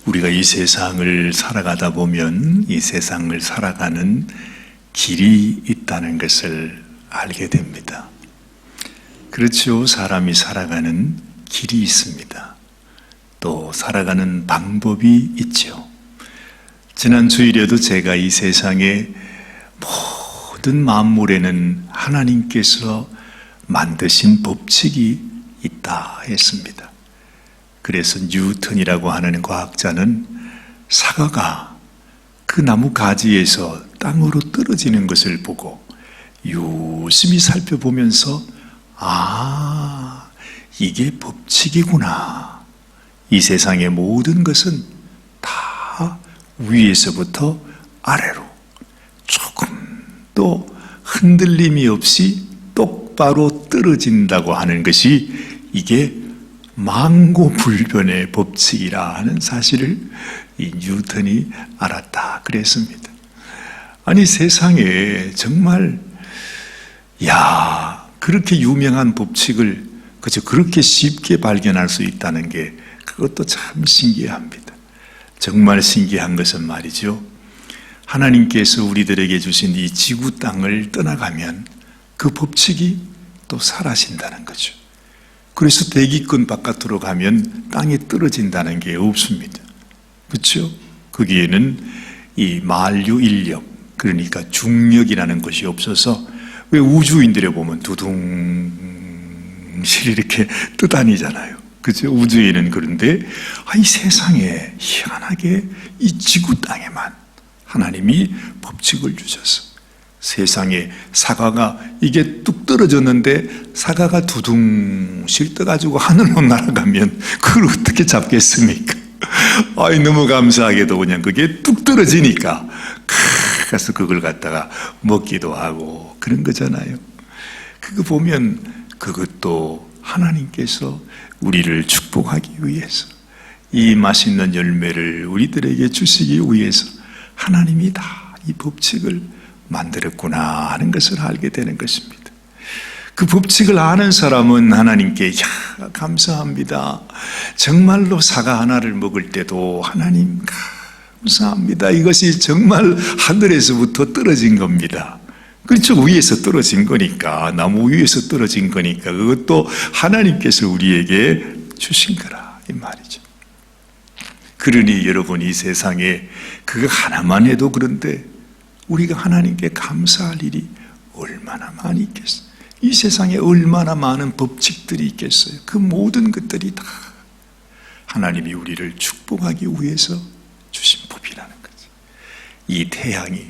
우리가 이 세상을 살아가다 보면 이 세상을 살아가는 길이 있다는 것을 알게 됩니다. 그렇죠. 사람이 살아가는 길이 있습니다. 또 살아가는 방법이 있죠. 지난 주일에도 제가 이 세상의 모든 만물에는 하나님께서 만드신 법칙이 있다 했습니다. 그래서 뉴턴이라고 하는 과학자는 사과가 그 나무 가지에서 땅으로 떨어지는 것을 보고 유심히 살펴보면서 이게 법칙이구나. 이 세상의 모든 것은 다 위에서부터 아래로 조금도 흔들림이 없이 똑바로 떨어진다고 하는 것이 이게 만고불변의 법칙이라 하는 사실을 이 뉴턴이 알았다 그랬습니다. 아니 세상에 정말 그렇게 유명한 법칙을 그렇게 쉽게 발견할 수 있다는 게 그것도 참 신기합니다. 정말 신기한 것은 말이죠, 하나님께서 우리들에게 주신 이 지구 땅을 떠나가면 그 법칙이 또 사라진다는 거죠. 그래서 대기권 바깥으로 가면 땅에 떨어진다는 게 없습니다. 그렇죠? 거기에는 이 만류 인력, 그러니까 중력이라는 것이 없어서 왜 우주인들에 보면 두둥실 이렇게 떠다니잖아요. 그렇죠? 우주에는. 그런데 이 세상에 희한하게 이 지구 땅에만 하나님이 법칙을 주셔서 세상에 사과가 이게 뚝 떨어졌는데 사과가 두둥실 떠가지고 하늘로 날아가면 그걸 어떻게 잡겠습니까? 너무 감사하게도 그냥 그게 뚝 떨어지니까 가서 그걸 갖다가 먹기도 하고 그런 거잖아요. 그거 보면 그것도 하나님께서 우리를 축복하기 위해서, 이 맛있는 열매를 우리들에게 주시기 위해서 하나님이 다 이 법칙을 만들었구나 하는 것을 알게 되는 것입니다. 그 법칙을 아는 사람은 하나님께 감사합니다. 정말로 사과 하나를 먹을 때도 하나님 감사합니다. 이것이 정말 하늘에서부터 떨어진 겁니다. 그렇죠. 위에서 떨어진 거니까, 나무 위에서 떨어진 거니까 그것도 하나님께서 우리에게 주신 거라 이 말이죠. 그러니 여러분, 이 세상에 그거 하나만 해도 그런데 우리가 하나님께 감사할 일이 얼마나 많이 있겠어요. 이 세상에 얼마나 많은 법칙들이 있겠어요. 그 모든 것들이 다 하나님이 우리를 축복하기 위해서 주신 법이라는 거죠. 이 태양이,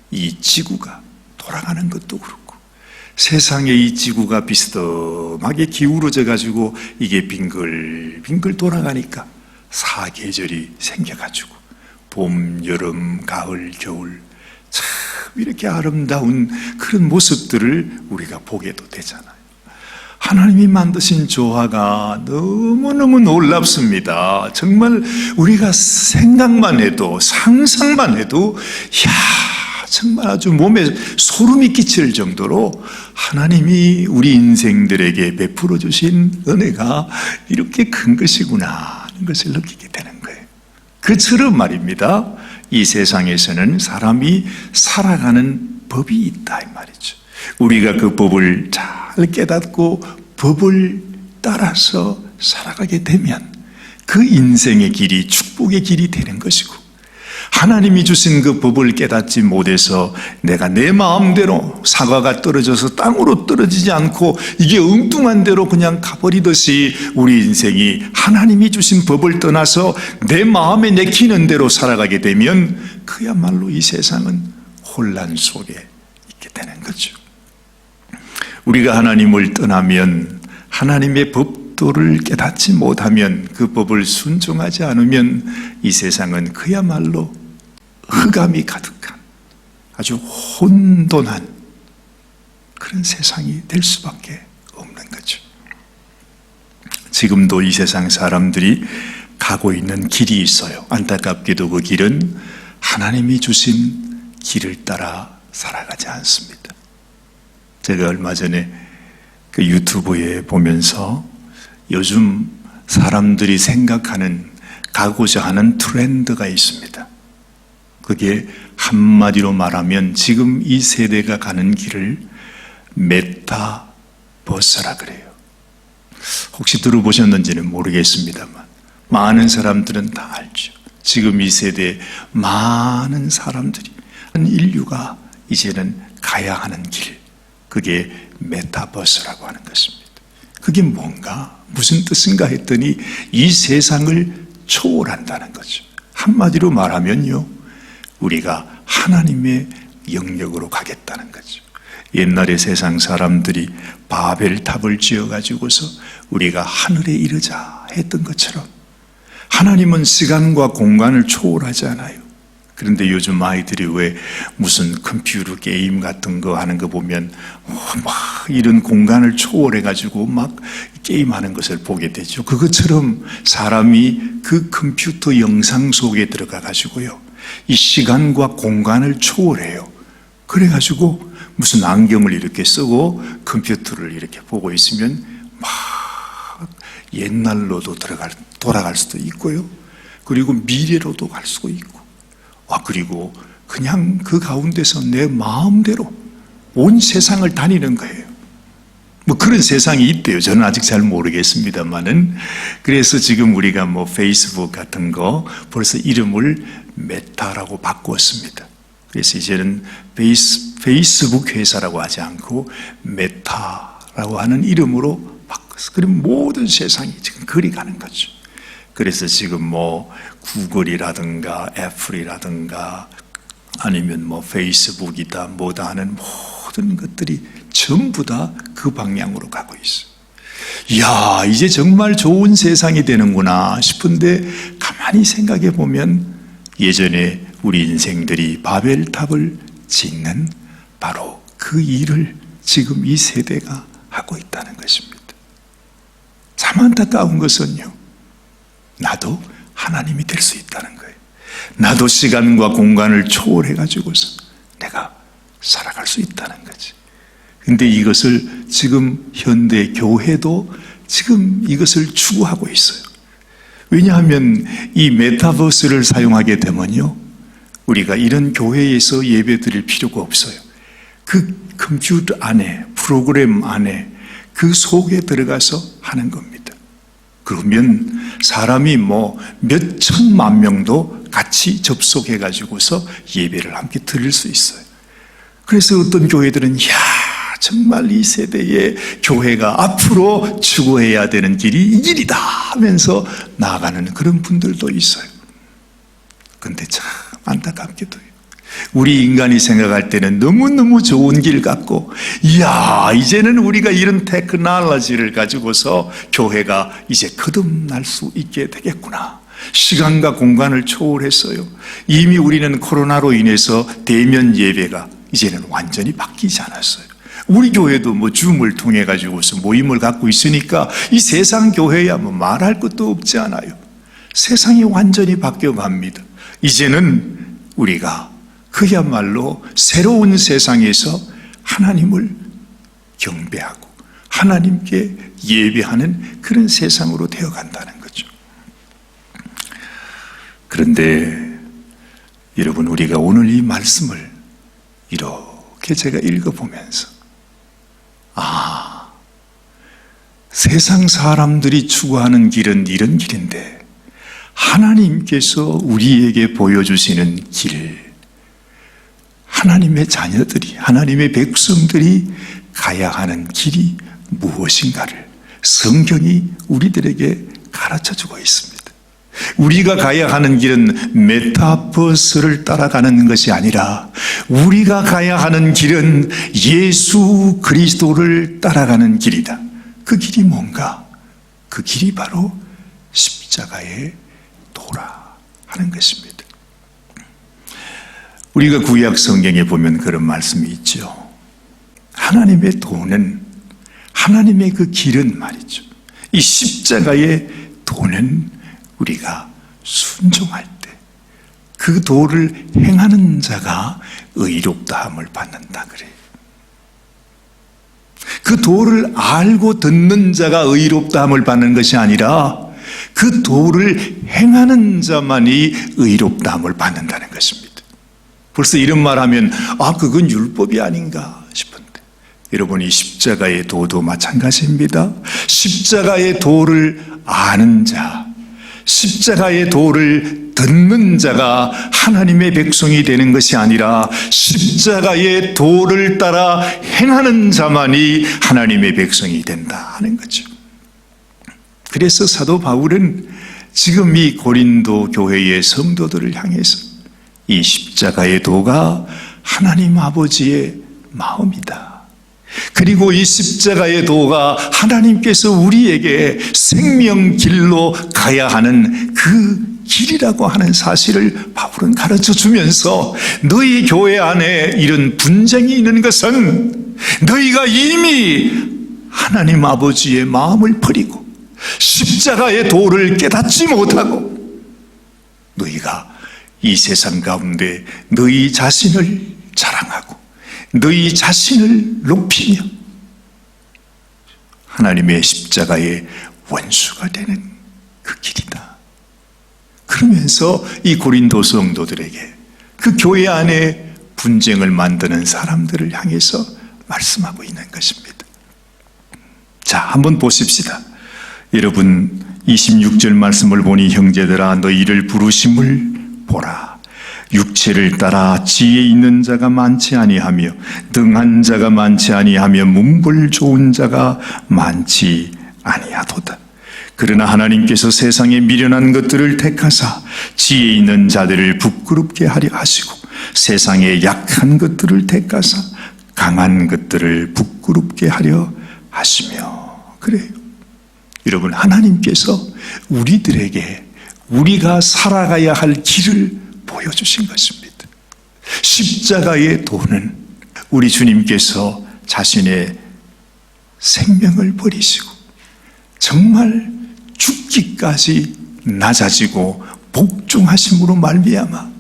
이 지구가 돌아가는 것도 그렇고, 세상에 이 지구가 비스듬하게 기울어져 가지고 이게 빙글빙글 돌아가니까 사계절이 생겨가지고 봄, 여름, 가을, 겨울 참 이렇게 아름다운 그런 모습들을 우리가 보게도 되잖아요. 하나님이 만드신 조화가 너무너무 놀랍습니다. 정말 우리가 생각만 해도, 상상만 해도 정말 아주 몸에 소름이 끼칠 정도로 하나님이 우리 인생들에게 베풀어 주신 은혜가 이렇게 큰 것이구나 하는 것을 느끼게 되는 거예요. 그처럼 말입니다, 이 세상에서는 사람이 살아가는 법이 있다 이 말이죠. 우리가 그 법을 잘 깨닫고 법을 따라서 살아가게 되면 그 인생의 길이 축복의 길이 되는 것이고, 하나님이 주신 그 법을 깨닫지 못해서 내가 내 마음대로 사과가 떨어져서 땅으로 떨어지지 않고 이게 엉뚱한 대로 그냥 가버리듯이 우리 인생이 하나님이 주신 법을 떠나서 내 마음에 내키는 대로 살아가게 되면 그야말로 이 세상은 혼란 속에 있게 되는 거죠. 우리가 하나님을 떠나면, 하나님의 법도를 깨닫지 못하면, 그 법을 순종하지 않으면 이 세상은 그야말로 흑암이 가득한 아주 혼돈한 그런 세상이 될 수밖에 없는 거죠. 지금도 이 세상 사람들이 가고 있는 길이 있어요. 안타깝게도 그 길은 하나님이 주신 길을 따라 살아가지 않습니다. 제가 얼마 전에 그 유튜브에 보면서 요즘 사람들이 생각하는 가고자 하는 트렌드가 있습니다. 그게 한마디로 말하면 지금 이 세대가 가는 길을 메타버스라 그래요. 혹시 들어보셨는지는 모르겠습니다만 많은 사람들은 다 알죠. 지금 이 세대에 많은 사람들이, 인류가 이제는 가야 하는 길, 그게 메타버스라고 하는 것입니다. 그게 뭔가, 무슨 뜻인가 했더니 이 세상을 초월한다는 거죠. 한마디로 말하면요, 우리가 하나님의 영역으로 가겠다는 거죠. 옛날에 세상 사람들이 바벨탑을 지어가지고서 우리가 하늘에 이르자 했던 것처럼 하나님은 시간과 공간을 초월하지 않아요. 그런데 요즘 아이들이 왜 무슨 컴퓨터 게임 같은 거 하는 거 보면 막 이런 공간을 초월해가지고 막 게임하는 것을 보게 되죠. 그것처럼 사람이 그 컴퓨터 영상 속에 들어가가지고요, 이 시간과 공간을 초월해요. 그래가지고 무슨 안경을 이렇게 쓰고 컴퓨터를 이렇게 보고 있으면 막 옛날로도 돌아갈 수도 있고요. 그리고 미래로도 갈 수도 있고. 그리고 그냥 그 가운데서 내 마음대로 온 세상을 다니는 거예요. 뭐 그런 세상이 있대요. 저는 아직 잘 모르겠습니다만은. 그래서 지금 우리가 뭐 페이스북 같은 거 벌써 이름을 메타라고 바꾸었습니다. 그래서 이제는 페이스북 회사라고 하지 않고 메타라고 하는 이름으로 바꿨어요. 그럼 모든 세상이 지금 그리 가는 거죠. 그래서 지금 뭐 구글이라든가 애플이라든가 아니면 뭐 페이스북이다 뭐다 하는 모든 것들이 전부 다 그 방향으로 가고 있어요. 이야, 이제 정말 좋은 세상이 되는구나 싶은데 가만히 생각해 보면 예전에 우리 인생들이 바벨탑을 짓는 바로 그 일을 지금 이 세대가 하고 있다는 것입니다. 참 안타까운 것은요, 나도 하나님이 될 수 있다는 거예요. 나도 시간과 공간을 초월해가지고서 내가 살아갈 수 있다는 거지. 근데 이것을 지금 현대 교회도 지금 이것을 추구하고 있어요. 왜냐하면 이 메타버스를 사용하게 되면요, 우리가 이런 교회에서 예배 드릴 필요가 없어요. 그 컴퓨터 안에, 프로그램 안에 그 속에 들어가서 하는 겁니다. 그러면 사람이 뭐 몇 천만 명도 같이 접속해 가지고서 예배를 함께 드릴 수 있어요. 그래서 어떤 교회들은 정말 이 세대의 교회가 앞으로 추구해야 되는 길이 이 길이다 하면서 나아가는 그런 분들도 있어요. 그런데 참 안타깝게도요, 우리 인간이 생각할 때는 너무너무 좋은 길 같고, 이야, 이제는 우리가 이런 테크놀로지를 가지고서 교회가 이제 거듭날 수 있게 되겠구나. 시간과 공간을 초월했어요. 이미 우리는 코로나로 인해서 대면 예배가 이제는 완전히 바뀌지 않았어요. 우리 교회도 뭐 줌을 통해 가지고서 모임을 갖고 있으니까 이 세상 교회야 뭐 말할 것도 없지 않아요. 세상이 완전히 바뀌어 갑니다. 이제는 우리가 그야말로 새로운 세상에서 하나님을 경배하고 하나님께 예배하는 그런 세상으로 되어 간다는 거죠. 그런데 여러분, 우리가 오늘 이 말씀을 이렇게 제가 읽어보면서 세상 사람들이 추구하는 길은 이런 길인데 하나님께서 우리에게 보여주시는 길, 하나님의 자녀들이, 하나님의 백성들이 가야 하는 길이 무엇인가를 성경이 우리들에게 가르쳐주고 있습니다. 우리가 가야 하는 길은 메타버스를 따라가는 것이 아니라 우리가 가야 하는 길은 예수 그리스도를 따라가는 길이다. 그 길이 뭔가? 그 길이 바로 십자가의 도라 하는 것입니다. 우리가 구약 성경에 보면 그런 말씀이 있죠. 하나님의 도는, 하나님의 그 길은 말이죠, 이 십자가의 도는 우리가 순종할 때 그 도를 행하는 자가 의롭다함을 받는다 그래요. 그 도를 알고 듣는 자가 의롭다함을 받는 것이 아니라 그 도를 행하는 자만이 의롭다함을 받는다는 것입니다. 벌써 이런 말하면 그건 율법이 아닌가 싶은데, 여러분, 이 십자가의 도도 마찬가지입니다. 십자가의 도를 아는 자, 십자가의 도를 듣는 자가 하나님의 백성이 되는 것이 아니라 십자가의 도를 따라 행하는 자만이 하나님의 백성이 된다 하는 거죠. 그래서 사도 바울은 지금 이 고린도 교회의 성도들을 향해서 이 십자가의 도가 하나님 아버지의 마음이다. 그리고 이 십자가의 도가 하나님께서 우리에게 생명길로 가야 하는 그 길이라고 하는 사실을 바울은 가르쳐 주면서, 너희 교회 안에 이런 분쟁이 있는 것은 너희가 이미 하나님 아버지의 마음을 버리고 십자가의 도를 깨닫지 못하고 너희가 이 세상 가운데 너희 자신을 자랑하고 너희 자신을 높이며 하나님의 십자가의 원수가 되는 그 길이다. 그러면서 이 고린도 성도들에게, 그 교회 안에 분쟁을 만드는 사람들을 향해서 말씀하고 있는 것입니다. 자, 한번 보십시다. 여러분, 26절 말씀을 보니 형제들아 너희를 부르심을 보라. 육체를 따라 지혜 있는 자가 많지 아니하며 등한 자가 많지 아니하며 문벌 좋은 자가 많지 아니하도다. 그러나 하나님께서 세상에 미련한 것들을 택하사 지혜 있는 자들을 부끄럽게 하려 하시고 세상에 약한 것들을 택하사 강한 것들을 부끄럽게 하려 하시며. 그래요. 여러분, 하나님께서 우리들에게 우리가 살아가야 할 길을 보여주신 것입니다. 십자가의 도는 우리 주님께서 자신의 생명을 버리시고 정말 죽기까지 낮아지고 복종하심으로 말미암아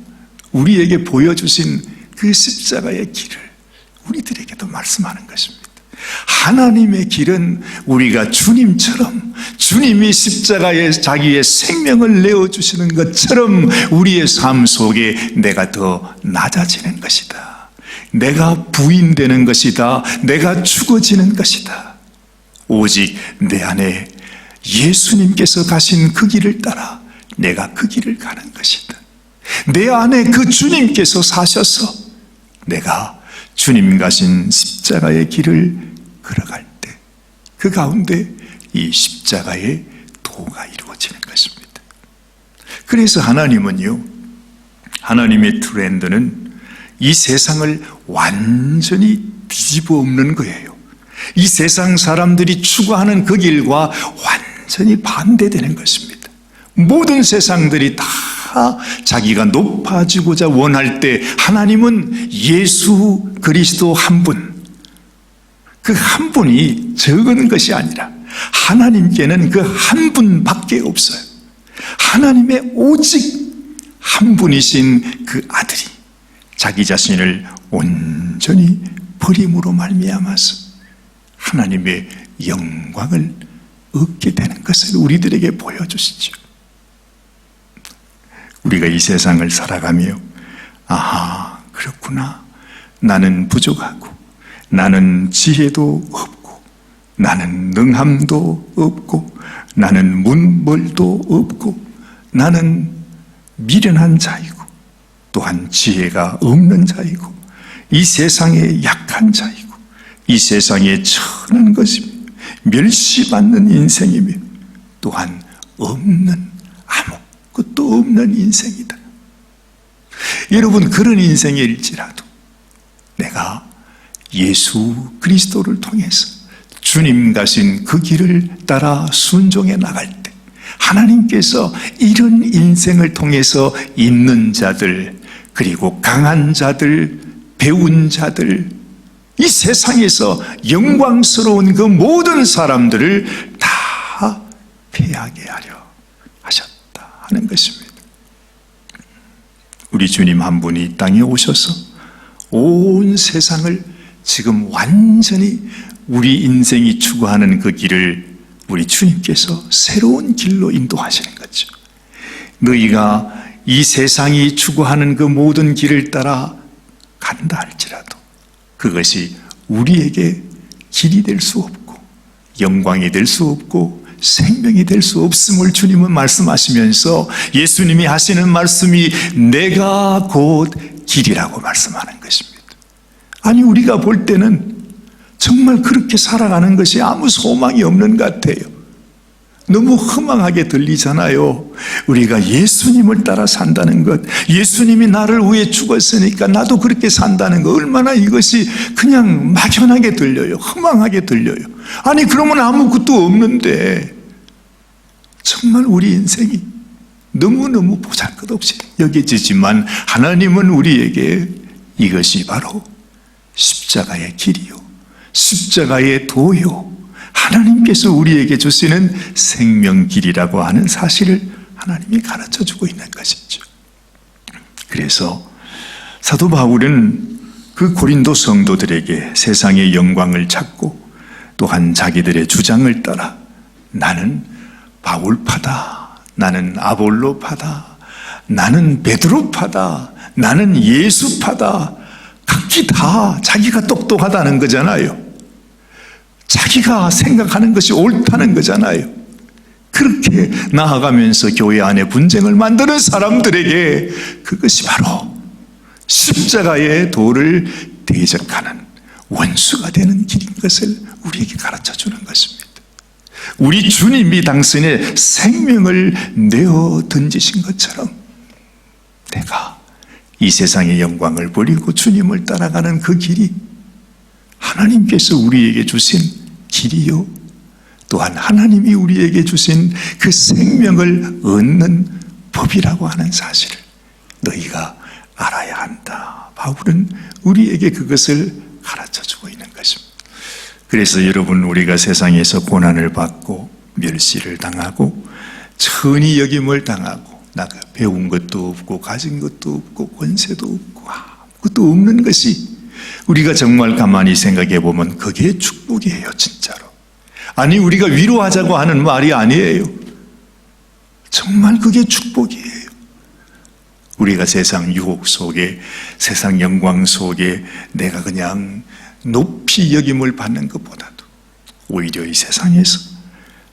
우리에게 보여주신 그 십자가의 길을 우리들에게도 말씀하는 것입니다. 하나님의 길은 우리가 주님처럼, 주님이 십자가에 자기의 생명을 내어주시는 것처럼 우리의 삶 속에 내가 더 낮아지는 것이다. 내가 부인되는 것이다. 내가 죽어지는 것이다. 오직 내 안에 예수님께서 가신 그 길을 따라 내가 그 길을 가는 것이다. 내 안에 그 주님께서 사셔서 내가 주님 가신 십자가의 길을 걸어갈 때 그 가운데 이 십자가의 도가 이루어지는 것입니다. 그래서 하나님은요, 하나님의 트렌드는 이 세상을 완전히 뒤집어 엎는 거예요. 이 세상 사람들이 추구하는 그 길과 완전히 반대되는 것입니다. 모든 세상들이 다 자기가 높아지고자 원할 때 하나님은 예수 그리스도 한 분, 그 한 분이 적은 것이 아니라 하나님께는 그 한 분밖에 없어요. 하나님의 오직 한 분이신 그 아들이 자기 자신을 온전히 버림으로 말미암아서 하나님의 영광을 얻게 되는 것을 우리들에게 보여주시죠. 우리가 이 세상을 살아가며 아하, 그렇구나, 나는 부족하고 나는 지혜도 없고 나는 능함도 없고 나는 문벌도 없고 나는 미련한 자이고 또한 지혜가 없는 자이고 이 세상에 약한 자이고 이 세상에 천한 것이며 멸시받는 인생이며 또한 아무것도 없는 인생이다. 여러분, 그런 인생일지라도 내가 예수 그리스도를 통해서 주님 가신 그 길을 따라 순종해 나갈 때 하나님께서 이런 인생을 통해서 있는 자들, 그리고 강한 자들, 배운 자들, 이 세상에서 영광스러운 그 모든 사람들을 다 패하게 하려 하셨다 하는 것입니다. 우리 주님 한 분이 이 땅에 오셔서 온 세상을 지금 완전히 우리 인생이 추구하는 그 길을 우리 주님께서 새로운 길로 인도하시는 거죠. 너희가 이 세상이 추구하는 그 모든 길을 따라 간다 할지라도 그것이 우리에게 길이 될 수 없고 영광이 될 수 없고 생명이 될 수 없음을 주님은 말씀하시면서 예수님이 하시는 말씀이 내가 곧 길이라고 말씀하는 것입니다. 아니 우리가 볼 때는 정말 그렇게 살아가는 것이 아무 소망이 없는 것 같아요. 너무 허망하게 들리잖아요. 우리가 예수님을 따라 산다는 것, 예수님이 나를 위해 죽었으니까 나도 그렇게 산다는 것, 얼마나 이것이 그냥 막연하게 들려요. 허망하게 들려요. 아니 그러면 아무것도 없는데 정말 우리 인생이 너무너무 보잘것없이 여겨지지만 하나님은 우리에게 이것이 바로 십자가의 길이요, 십자가의 도요, 하나님께서 우리에게 주시는 생명길이라고 하는 사실을 하나님이 가르쳐주고 있는 것이죠. 그래서 사도 바울은 그 고린도 성도들에게 세상의 영광을 찾고 또한 자기들의 주장을 따라 나는 바울파다, 나는 아볼로파다, 나는 베드로파다, 나는 예수파다, 각기 다 자기가 똑똑하다는 거잖아요. 자기가 생각하는 것이 옳다는 거잖아요. 그렇게 나아가면서 교회 안에 분쟁을 만드는 사람들에게 그것이 바로 십자가의 도를 대적하는 원수가 되는 길인 것을 우리에게 가르쳐주는 것입니다. 우리 주님이 당신의 생명을 내어 던지신 것처럼 내가 이 세상의 영광을 버리고 주님을 따라가는 그 길이 하나님께서 우리에게 주신 길이요, 또한 하나님이 우리에게 주신 그 생명을 얻는 법이라고 하는 사실을 너희가 알아야 한다. 바울은 우리에게 그것을 가르쳐주고 있는 것입니다. 그래서 여러분, 우리가 세상에서 고난을 받고 멸시를 당하고 천히 여김을 당하고 나가 배운 것도 없고 가진 것도 없고 권세도 없고 아무것도 없는 것이 우리가 정말 가만히 생각해 보면 그게 축복이에요. 진짜로. 아니 우리가 위로하자고 하는 말이 아니에요. 정말 그게 축복이에요. 우리가 세상 유혹 속에, 세상 영광 속에 내가 그냥 높이 여김을 받는 것보다도 오히려 이 세상에서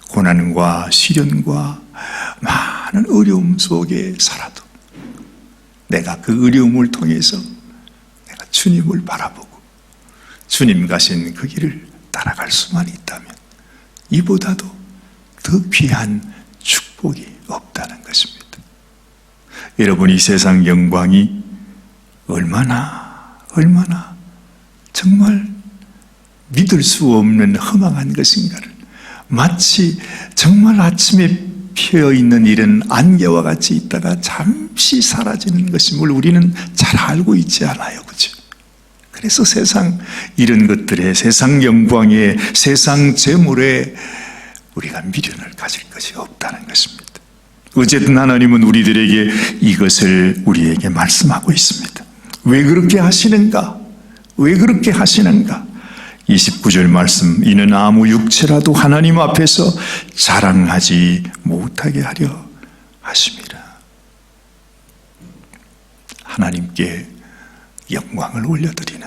고난과 시련과 많은 어려움 속에 살아도 내가 그 어려움을 통해서 내가 주님을 바라보고 주님 가신 그 길을 따라갈 수만 있다면 이보다도 더 귀한 축복이 없다는 것입니다. 여러분, 이 세상 영광이 얼마나 정말 믿을 수 없는 허망한 것인가를 마치 정말 아침에 피어있는 이런 안개와 같이 있다가 잠시 사라지는 것임을 우리는 잘 알고 있지 않아요. 그렇죠? 그래서 세상 이런 것들에, 세상 영광에, 세상 재물에 우리가 미련을 가질 것이 없다는 것입니다. 어쨌든 하나님은 우리들에게 이것을 우리에게 말씀하고 있습니다. 왜 그렇게 하시는가? 왜 그렇게 하시는가? 29절 말씀, 이는 아무 육체라도 하나님 앞에서 자랑하지 못하게 하려 하심이라. 하나님께 영광을 올려드리는,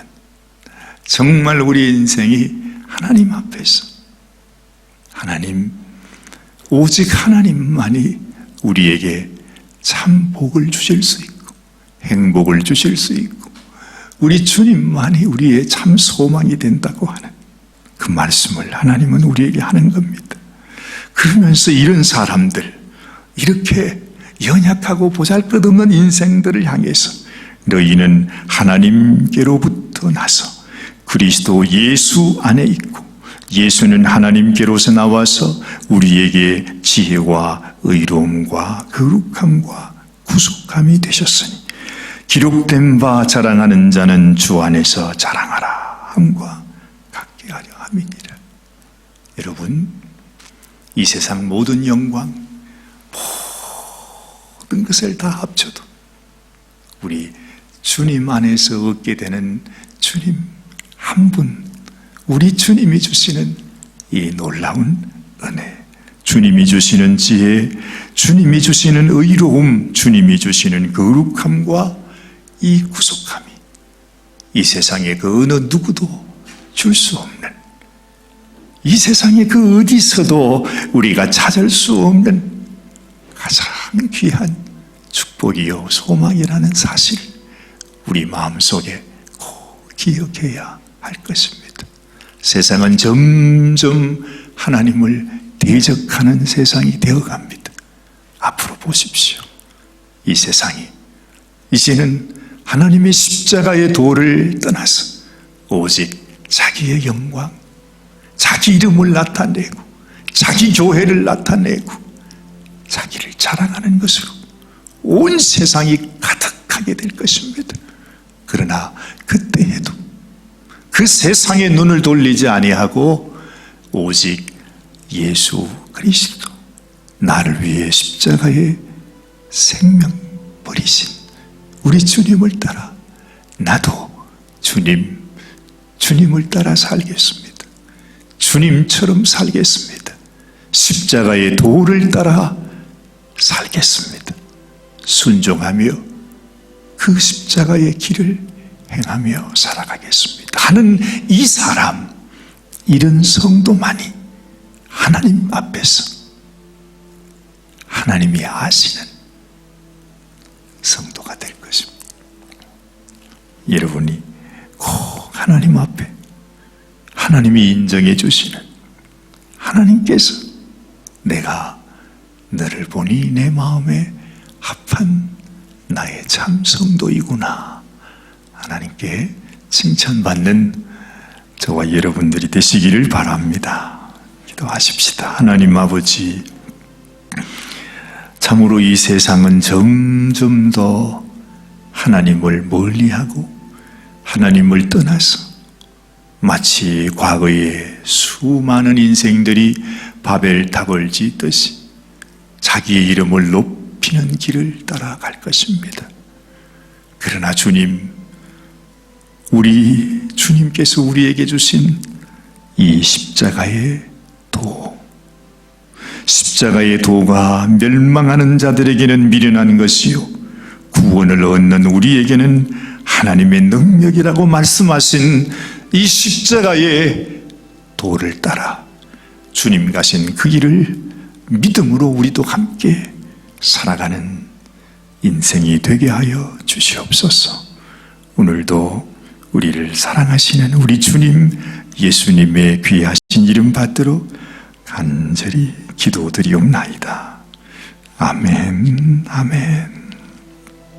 정말 우리 인생이 하나님 앞에서 하나님, 오직 하나님만이 우리에게 참 복을 주실 수 있고 행복을 주실 수 있고 우리 주님만이 우리의 참 소망이 된다고 하는 그 말씀을 하나님은 우리에게 하는 겁니다. 그러면서 이런 사람들, 이렇게 연약하고 보잘것없는 인생들을 향해서 너희는 하나님께로부터 나서 그리스도 예수 안에 있고 예수는 하나님께로서 나와서 우리에게 지혜와 의로움과 거룩함과 구속함이 되셨으니 기록된 바 자랑하는 자는 주 안에서 자랑하라 함과 같게 하려 함이니라. 여러분, 이 세상 모든 영광, 모든 것을 다 합쳐도 우리 주님 안에서 얻게 되는 주님 한 분, 우리 주님이 주시는 이 놀라운 은혜, 주님이 주시는 지혜, 주님이 주시는 의로움, 주님이 주시는 거룩함과 이 구속함이 이 세상에 그 어느 누구도 줄 수 없는, 이 세상에 그 어디서도 우리가 찾을 수 없는 가장 귀한 축복이요 소망이라는 사실, 우리 마음속에 꼭 기억해야 할 것입니다. 세상은 점점 하나님을 대적하는 세상이 되어갑니다. 앞으로 보십시오. 이 세상이 이제는 하나님의 십자가의 도를 떠나서 오직 자기의 영광, 자기 이름을 나타내고 자기 교회를 나타내고 자기를 자랑하는 것으로 온 세상이 가득하게 될 것입니다. 그러나 그때에도 그 세상의 눈을 돌리지 아니하고 오직 예수 그리스도, 나를 위해 십자가에 생명 버리신 우리 주님을 따라 나도 주님을 따라 살겠습니다. 주님처럼 살겠습니다. 십자가의 도를 따라 살겠습니다. 순종하며 그 십자가의 길을 행하며 살아가겠습니다 하는 이 사람, 이런 성도만이 하나님 앞에서 하나님이 아시는 성도가 될 것입니다. 여러분이 꼭 하나님 앞에 하나님이 인정해 주시는, 하나님께서 내가 너를 보니 내 마음에 합한 나의 참 성도이구나, 하나님께 칭찬받는 저와 여러분들이 되시기를 바랍니다. 기도하십시다. 하나님 아버지, 참으로 이 세상은 점점 더 하나님을 멀리하고 하나님을 떠나서 마치 과거에 수많은 인생들이 바벨탑을 짓듯이 자기의 이름을 높이는 길을 따라갈 것입니다. 그러나 주님, 우리 주님께서 우리에게 주신 이 십자가의 도, 십자가의 도가 멸망하는 자들에게는 미련한 것이요 구원을 얻는 우리에게는 하나님의 능력이라고 말씀하신 이 십자가의 도를 따라 주님 가신 그 길을 믿음으로 우리도 함께 살아가는 인생이 되게 하여 주시옵소서. 오늘도 우리를 사랑하시는 우리 주님 예수님의 귀하신 이름 받들어 간절히 기도드리옵나이다. 아멘, 아멘.